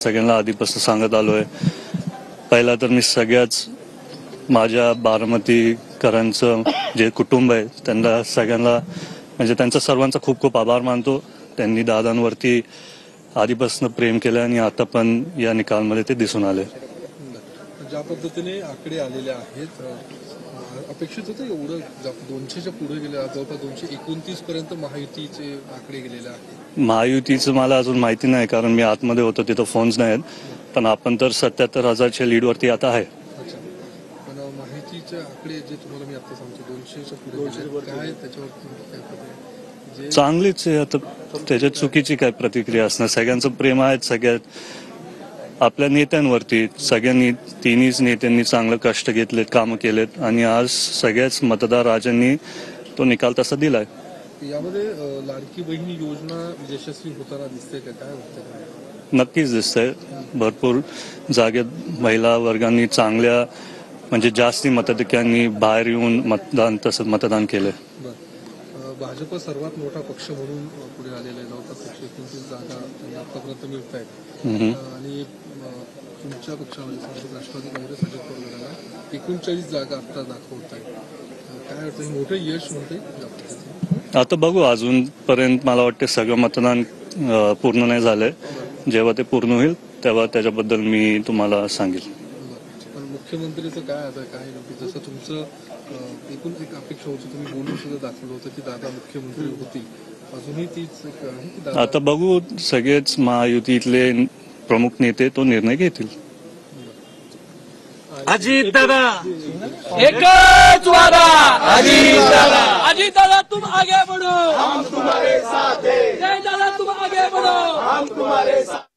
सगळ्यांना आधीपासून सांगत आलोय. पहिला तर मी सगळ्याच माझ्या बारामतीकरांचं जे कुटुंब आहे त्यांना सगळ्यांना म्हणजे त्यांचा सर्वांचा खूप खूप आभार मानतो. त्यांनी दादांवरती आधीपासून प्रेम केलं आणि आता पण या निकालमध्ये ते दिसून आले. ज्या पद्धतीने आकडे आलेले आहेत अपेक्षित होतं एवढं 200च्या पुढे गेले, जवळपास 229 पर्यंत महायुतीचे आकडे गेलेले आहेत. महायुतीचं मला अजून माहिती नाही कारण मी आतमध्ये होतो, तिथं फोन्स नाहीत. पण आपण तर 77,000च्या लीडवरती आता आहे. पण महायुतीचे आकडे जे तुम्हाला मी आता सांगतो 200च्या पुढे गेले, काय त्याच्यावर चांगलीच आहे. आता त्याच्यात चुकीची काय प्रतिक्रिया असणार? सगळ्यांचं प्रेम आहे सगळ्यात आपल्या नेत्यांवरती. सगळ्यांनी तिन्ही नेत्यांनी चांगलं कष्ट घेतलेत, कामं केलेत आणि आज सगळ्याच मतदार राजांनी तो निकाल तसा दिलाय. यामध्ये लाडकी बहीण योजना यशस्वी होताना दिसते का? काय होतं? नक्कीच दिसतंय. भरपूर जागेत महिला वर्गांनी चांगल्या म्हणजे जास्ती मताधिक्यांनी बाहेर येऊन मतदान केलंय. भाजप सर्वात मोठा पक्ष म्हणून पुढे आलेला आहे. जवळपास 129 जागा आतापर्यंत मिळत आहेत आणि तुमच्या पक्षामध्ये राष्ट्रवादी काँग्रेस अजित पवारांना 39 जागा आता दाखवत आहेत. काय वाटतं, मोठं यश म्हणते? आता बघू, अजूनपर्यंत मला वाटतं सगळं मतदान पूर्ण नाही झालंय. जेव्हा ते पूर्ण होईल तेव्हा त्याच्याबद्दल मी तुम्हाला सांगेल. पण मुख्यमंत्रीचं काय आता काय जसं तुमचं एकूण एक अपेक्षा होती, तुम्ही बोलून सुद्धा दाखवलं होतं की दादा मुख्यमंत्री होतील, अजूनही तीच आहे की? आता बघू, सगळेच महायुतीतले प्रमुख नेते तो निर्णय घेतील. अजीत दादा एकच वादा, अजीत दादा तुम आगे बढ़ो, हम तुम्हारे साथ हैं, जय दादा तुम आगे बढ़ो, हम तुम्हारे साथ.